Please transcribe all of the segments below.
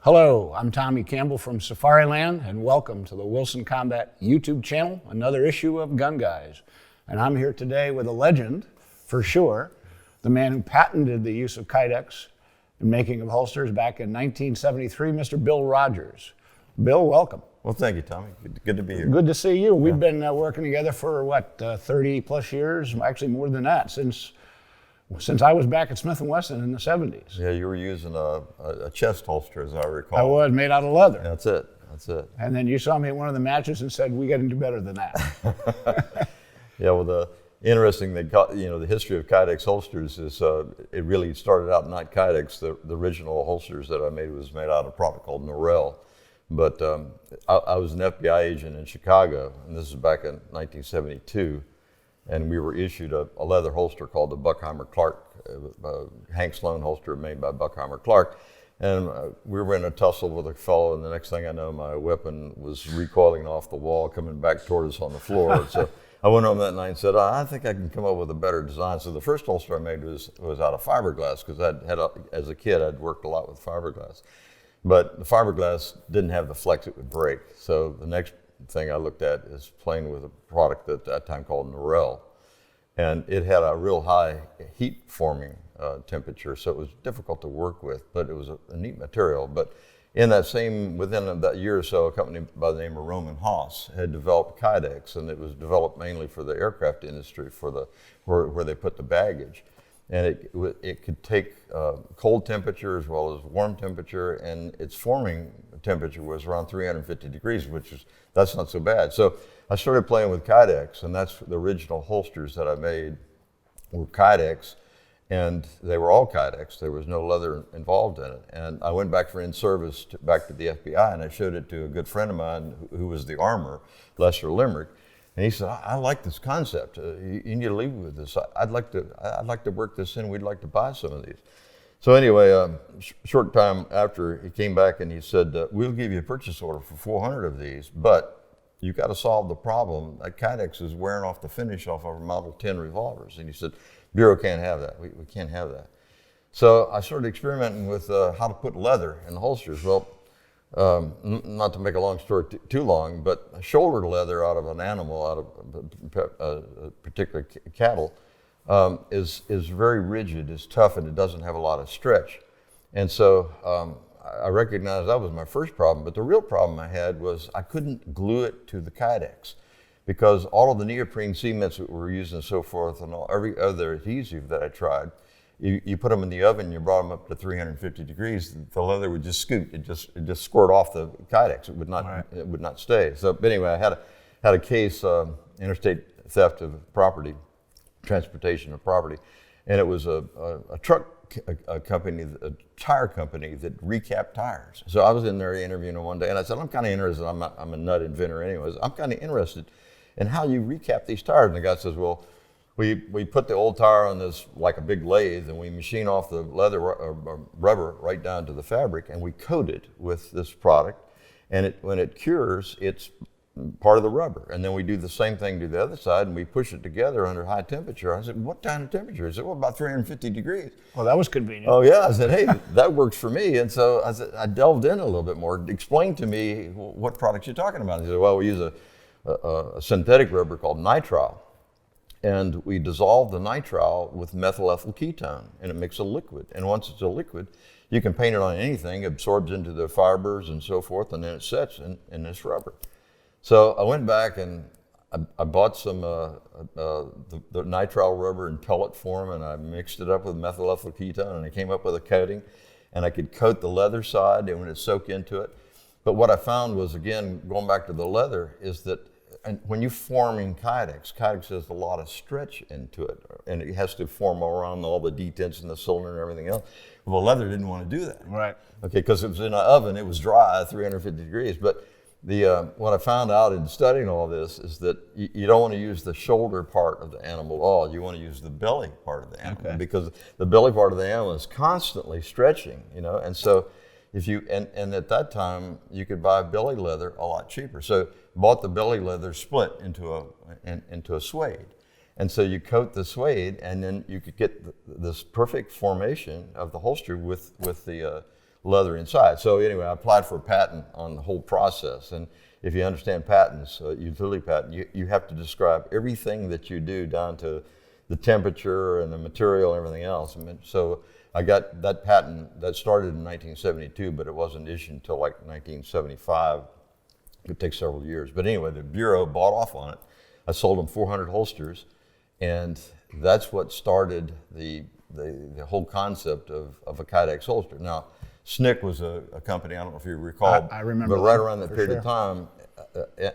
Hello, I'm Tommy Campbell from Safariland, and welcome to the Wilson Combat YouTube channel, another issue of Gun Guys. And I'm here today with a legend, for sure, the man who patented the use of Kydex in making of holsters back in 1973, Mr. Bill Rogers. Bill, welcome. Well, thank you, Tommy. Good to be here. Good to see you. We've been working together for, 30 plus years, actually more than that, since I was back at Smith & Wesson in the 70s. Yeah, you were using a chest holster, as I recall. I was, made out of leather. That's it. And then you saw me at one of the matches and said, we got to do better than that. Yeah, well, the interesting thing, the history of Kydex holsters is it really started out not Kydex. The original holsters that I made was made out of a product called Norel. But I was an FBI agent in Chicago, and this is back in 1972. And we were issued a leather holster called the Buckheimer Clark, Hank Sloan holster made by Buckheimer Clark. And we were in a tussle with a fellow, and the next thing I know, my weapon was recoiling off the wall, coming back toward us on the floor. So I went home that night and said, I think I can come up with a better design. So the first holster I made was out of fiberglass, because as a kid, I'd worked a lot with fiberglass. But the fiberglass didn't have the flex it would break. So the next thing I looked at is playing with a product at that time called Norel, and it had a real high heat forming temperature, so it was difficult to work with, but it was a neat material. But within that year or so, a company by the name of Roman Haas had developed Kydex, and it was developed mainly for the aircraft industry, where they put the baggage. And it could take cold temperature as well as warm temperature, and its forming temperature was around 350 degrees, that's not so bad. So I started playing with Kydex, and that's the original holsters that I made were Kydex, and they were all Kydex. There was no leather involved in it. And I went back for in-service back to the FBI, and I showed it to a good friend of mine who was the armor, Lester Limerick. And he said, I like this concept. You need to leave with this. I'd like to work this in. We'd like to buy some of these. So anyway, short time after, he came back and he said, we'll give you a purchase order for 400 of these, but you got to solve the problem. Kydex is wearing off the finish off our Model 10 revolvers. And he said, Bureau can't have that. We can't have that. So I started experimenting with how to put leather in the holsters. Well, not to make a long story too long, but shoulder leather out of an animal, out of a particular cattle, is very rigid, is tough, and it doesn't have a lot of stretch. And so I recognized that was my first problem, but the real problem I had was I couldn't glue it to the Kydex, because all of the neoprene cements that we were using and so forth, and every other adhesive that I tried, you put them in the oven, you brought them up to 350 degrees, the leather would just scoot, it just squirt off the Kydex. It would not, right. It would not stay. So anyway, I had a case, interstate theft of property, transportation of property, and it was a company, a tire company that recapped tires. So I was in there interviewing them one day, and I said, I'm kind of interested, I'm a nut inventor anyways, I'm kind of interested in how you recap these tires. And the guy says, well, we put the old tire on this like a big lathe, and we machine off the leather rubber right down to the fabric, and we coat it with this product. And when it cures, it's part of the rubber. And then we do the same thing to the other side, and we push it together under high temperature. I said, what kind of temperature? He said, well, about 350 degrees. Well, that was convenient. Oh, yeah. I said, hey, that works for me. And so I delved in a little bit more. Explain to me what products you're talking about. He said, well, we use a synthetic rubber called nitrile. And we dissolve the nitrile with methyl ethyl ketone, and it makes a liquid. And once it's a liquid, you can paint it on anything, absorbs into the fibers and so forth, and then it sets in this rubber. So I went back and I bought some the nitrile rubber in pellet form, and I mixed it up with methyl ethyl ketone, and I came up with a coating, and I could coat the leather side and when it soaked into it. But what I found was, again, going back to the leather, is that when you're forming Kydex has a lot of stretch into it, and it has to form around all the detents in the cylinder and everything else. Well, leather didn't want to do that. Right. Okay, because it was in an oven, it was dry, 350 degrees. But what I found out in studying all this is that you don't want to use the shoulder part of the animal at all. You want to use the belly part of the animal, okay, because the belly part of the animal is constantly stretching, and so if you and at that time you could buy belly leather a lot cheaper. So bought the belly leather split into a suede, and so you coat the suede, and then you could get this perfect formation of the holster with the leather inside. So anyway, I applied for a patent on the whole process. And if you understand patents, utility patent, you have to describe everything that you do down to the temperature and the material and everything else. So I got that patent that started in 1972, but it wasn't issued until like 1975. It takes several years. But anyway, the Bureau bought off on it. I sold them 400 holsters, and that's what started the whole concept of a Kydex holster. Now, SNCC was a company, I don't know if you recall, I remember but right around that period of time,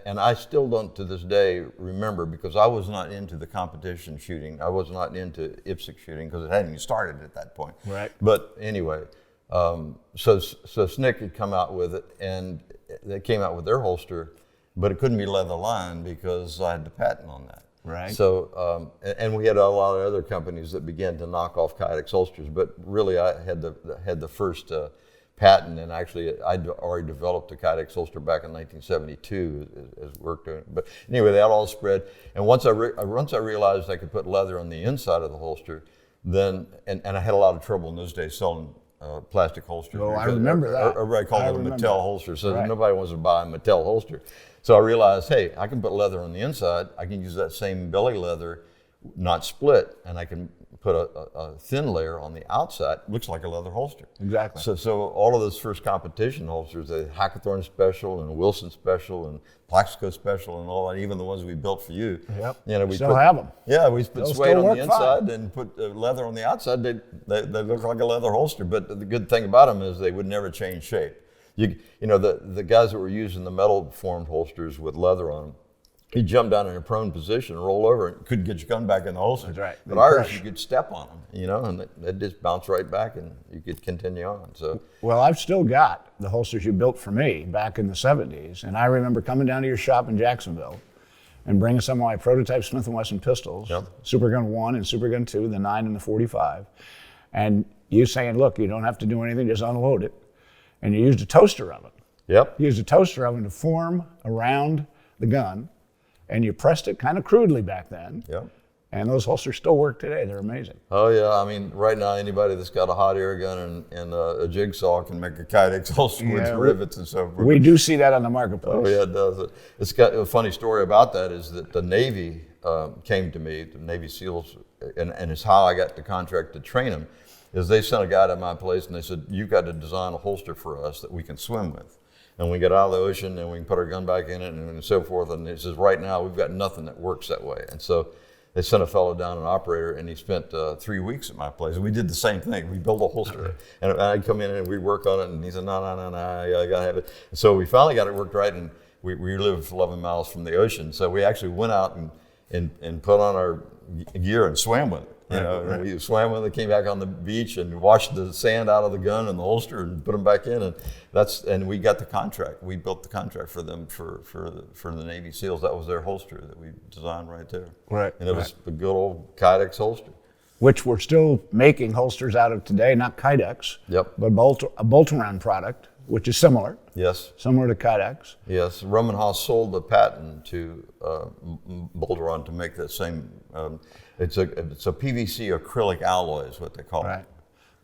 and I still don't to this day remember, because I was not into the competition shooting. I was not into IPSC shooting because it hadn't even started at that point. Right. But anyway, so SNCC had come out with it, and they came out with their holster, but it couldn't be leather lined because I had the patent on that. Right. So, and we had a lot of other companies that began to knock off Kydex holsters, but really I had the first patent, and actually I'd already developed a Kydex holster back in 1972 as work doing. But anyway, that all spread, and once I realized I could put leather on the inside of the holster, then and I had a lot of trouble in those days selling plastic holsters. Oh, I remember that. Everybody called it a Mattel holster, so right. Nobody wants to buy a Mattel holster. So I realized, hey, I can put leather on the inside. I can use that same belly leather, not split, and I can put a thin layer on the outside. Looks like a leather holster. Exactly. So all of those first competition holsters, the Hackathorn Special and Wilson Special and Plaxico Special and all that, even the ones we built for you. Yep. You know, we still have them. Yeah, we put suede on the inside fine. and put leather on the outside. They look like a leather holster, but the good thing about them is they would never change shape. You know, the guys that were using the metal formed holsters with leather on them, you jump down in a prone position, roll over, and couldn't get your gun back in the holster. That's right. But ours, you could step on them, you know, and it just bounced right back, and you could continue on. So, well, I've still got the holsters you built for me back in the 70s, and I remember coming down to your shop in Jacksonville and bringing some of my prototype Smith & Wesson pistols, yep. Super Gun 1 and Super Gun 2, the 9 and the 45, and you saying, look, you don't have to do anything, just unload it. And you used a toaster oven. Yep. You used a toaster oven to form around the gun, and you pressed it kind of crudely back then. Yep. And those holsters still work today. They're amazing. Oh yeah, I mean, right now anybody that's got a hot air gun and a jigsaw can make a Kydex holster with rivets and so forth. We do see that on the marketplace. Oh yeah, it does. It's got a funny story about that is that the Navy came to me, the Navy SEALs, and it's how I got the contract to train them, is they sent a guy to my place and they said, you've got to design a holster for us that we can swim with. And we get out of the ocean and we can put our gun back in it and so forth. And it says, right now we've got nothing that works that way. And so they sent a fellow down, an operator, and he spent 3 weeks at my place. And we did the same thing. We built a holster. And I'd come in and we'd work on it, and he said, no, I got to have it. And so we finally got it worked right, and we live 11 miles from the ocean. So we actually went out and put on our gear and swam with it. You know, right. We swam with it, came back on the beach and washed the sand out of the gun and the holster and put them back in, and we got the contract. We built the contract for them for the Navy SEALs. That was their holster that we designed right there. Right. And it was a good old Kydex holster. Which we're still making holsters out of today, not Kydex. Yep. But a bolt-around product, which is similar. Yes. Similar to Kydex. Yes. Rummenhaus sold the patent to Bolteron to make that same. It's a PVC acrylic alloy is what they call it.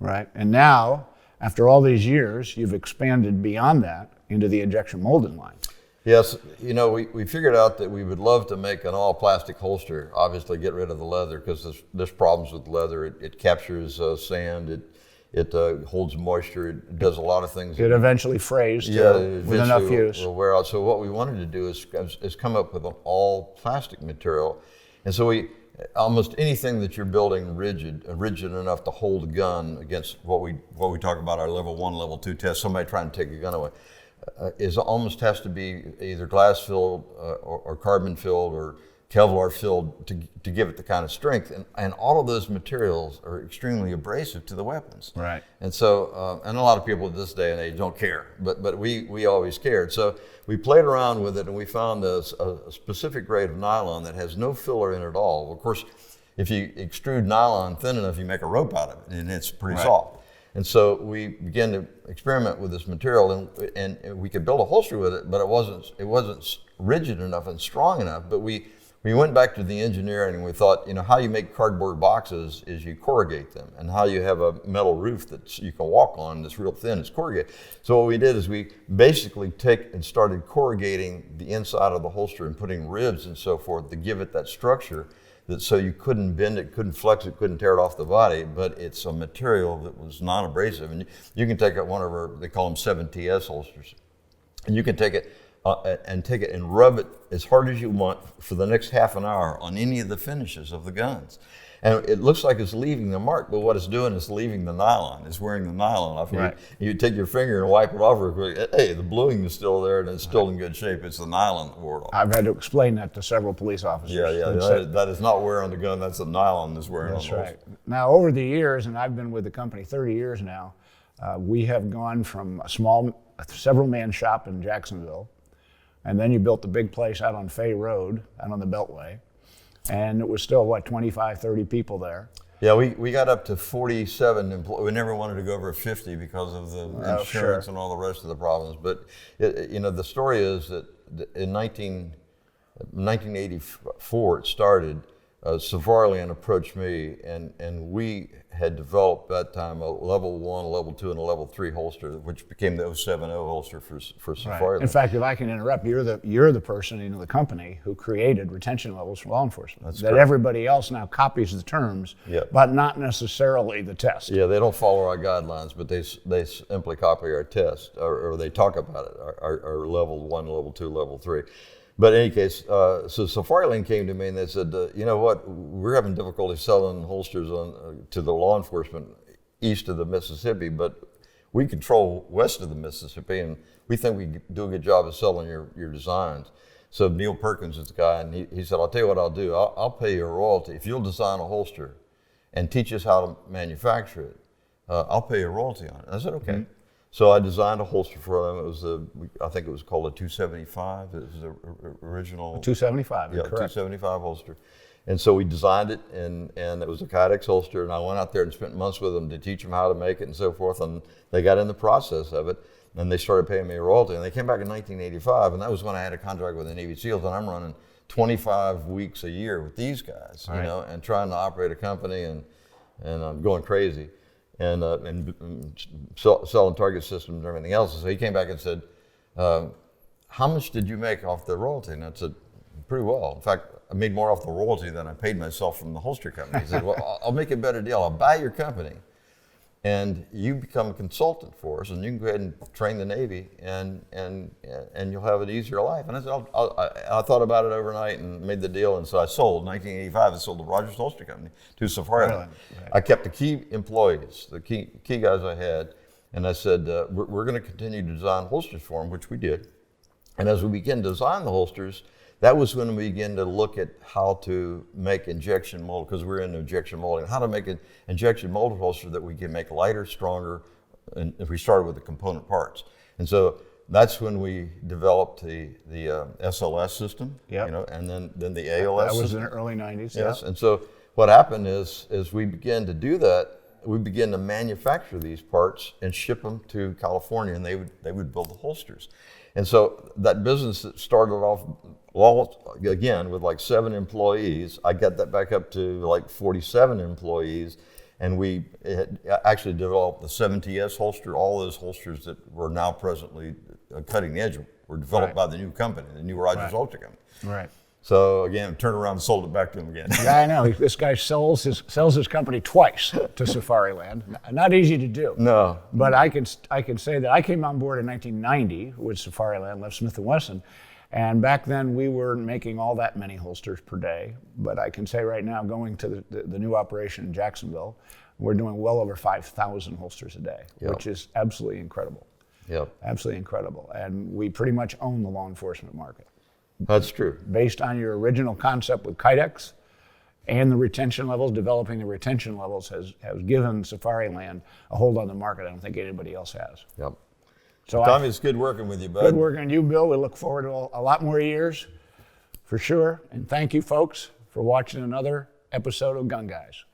Right. And now, after all these years, you've expanded beyond that into the injection molding line. Yes, you know, we figured out that we would love to make an all plastic holster, obviously get rid of the leather because there's problems with leather. It captures sand, it holds moisture, it does a lot of things. It eventually frays too, with enough use. Will wear out. So what we wanted to do is come up with an all plastic material. And so almost anything that you're building rigid enough to hold a gun against what we talk about our level 1, level 2 test, somebody trying to take a gun away, is almost has to be either glass filled or carbon filled or Kevlar filled to give it the kind of strength. And all of those materials are extremely abrasive to the weapons. Right. And so, and a lot of people at this day and age don't care, but we always cared. So we played around with it and we found a specific grade of nylon that has no filler in it at all. Well, of course, if you extrude nylon thin enough, you make a rope out of it and it's pretty soft. And so we began to experiment with this material, and we could build a holster with it, but it wasn't rigid enough and strong enough. But we we went back to the engineering and we thought, how you make cardboard boxes is you corrugate them, and how you have a metal roof that you can walk on that's real thin is corrugated. So what we did is we basically started corrugating the inside of the holster and putting ribs and so forth to give it that structure, so you couldn't bend it, couldn't flex it, couldn't tear it off the body, but it's a material that was non-abrasive. And you can take one of our, they call them 7TS holsters, and you can take it and rub it as hard as you want for the next half an hour on any of the finishes of the guns. And it looks like it's leaving the mark, but what it's doing is leaving the nylon. It's wearing the nylon off. Right. You take your finger and wipe it off real quick. Hey, the bluing is still there and it's still in good shape. It's the nylon that wore it off. I've had to explain that to several police officers. Yeah. That is not wear on the gun. That's the nylon that's wearing on the That's right. Now, over the years, and I've been with the company 30 years now, we have gone from a several-man shop in Jacksonville, and then you built the big place out on Fay Road, out on the Beltway, and it was still, 25, 30 people there. Yeah, we got up to 47 employees. We never wanted to go over 50 because of the insurance and all the rest of the problems. But, the story is that in 1984 it started. Safariland approached me, and we had developed that time a level 1, level 2, and a level 3 holster, which became the 070 holster for Safariland. Right. In fact, if I can interrupt, you're the person in the company who created retention levels for law enforcement. That's that correct. Everybody else now copies the terms, but not necessarily the test. Yeah, they don't follow our guidelines, but they simply copy our test, or they talk about it, our level 1, level 2, level 3. But in any case, so Safariland came to me and they said, you know what, we're having difficulty selling holsters to the law enforcement east of the Mississippi, but we control west of the Mississippi, and we think we do a good job of selling your designs. So Neil Perkins is the guy, and he said, I'll tell you what I'll do. I'll pay you a royalty. If you'll design a holster and teach us how to manufacture it, I'll pay you a royalty on it. And I said, okay. Mm-hmm. So I designed a holster for them. It was I think it was called a 275. It was the original. 275, yeah, correct. 275 holster. And so we designed it, and it was a Kydex holster, and I went out there and spent months with them to teach them how to make it and so forth, and they got in the process of it, and they started paying me a royalty. And they came back in 1985, and that was when I had a contract with the Navy SEALs, and I'm running 25 weeks a year with these guys, right. And trying to operate a company, and I'm going crazy. And selling target systems and everything else. So he came back and said, how much did you make off the royalty? And I said, pretty well. In fact, I made more off the royalty than I paid myself from the holster company. He said, well, I'll make a better deal. I'll buy your company, and you become a consultant for us, and you can go ahead and train the Navy, and you'll have an easier life. And I said, I thought about it overnight and made the deal, and so I sold. In 1985, I sold the Rogers Holster Company to Safariland. Really? Right. I kept the key employees, the key guys I had, and I said, we're going to continue to design holsters for them, which we did. And as we began to design the holsters, that was when we began to look at how to make injection mold, because we're in injection molding, how to make an injection molded holster that we can make lighter, stronger, and if we started with the component parts. And so that's when we developed the SLS system, and then the ALS That was system. in the early 90s. Yes, yeah. and so what happened is we began to do that, we began to manufacture these parts and ship them to California, and they would build the holsters. And so that business that started off, again, with like 7 employees, I got that back up to like 47 employees, and we actually developed the 7TS holster. All those holsters that were now presently cutting edge were developed by the new company, the new Rogers Holster Company. Right. So again, turned around and sold it back to him again. Yeah, I know. This guy sells his company twice to Safariland. Not easy to do. No. But I can say that I came on board in 1990 with Safariland, left Smith & Wesson, and back then we weren't making all that many holsters per day. But I can say right now, going to the new operation in Jacksonville, we're doing well over 5,000 holsters a day, which is absolutely incredible. Yep. Absolutely incredible. And we pretty much own the law enforcement market. That's true. Based on your original concept with Kydex and the retention levels, developing the retention levels has given Safariland a hold on the market I don't think anybody else has. Yep. So Tommy, it's good working with you, bud. Good working with you, Bill. We look forward to a lot more years for sure. And thank you, folks, for watching another episode of Gun Guys.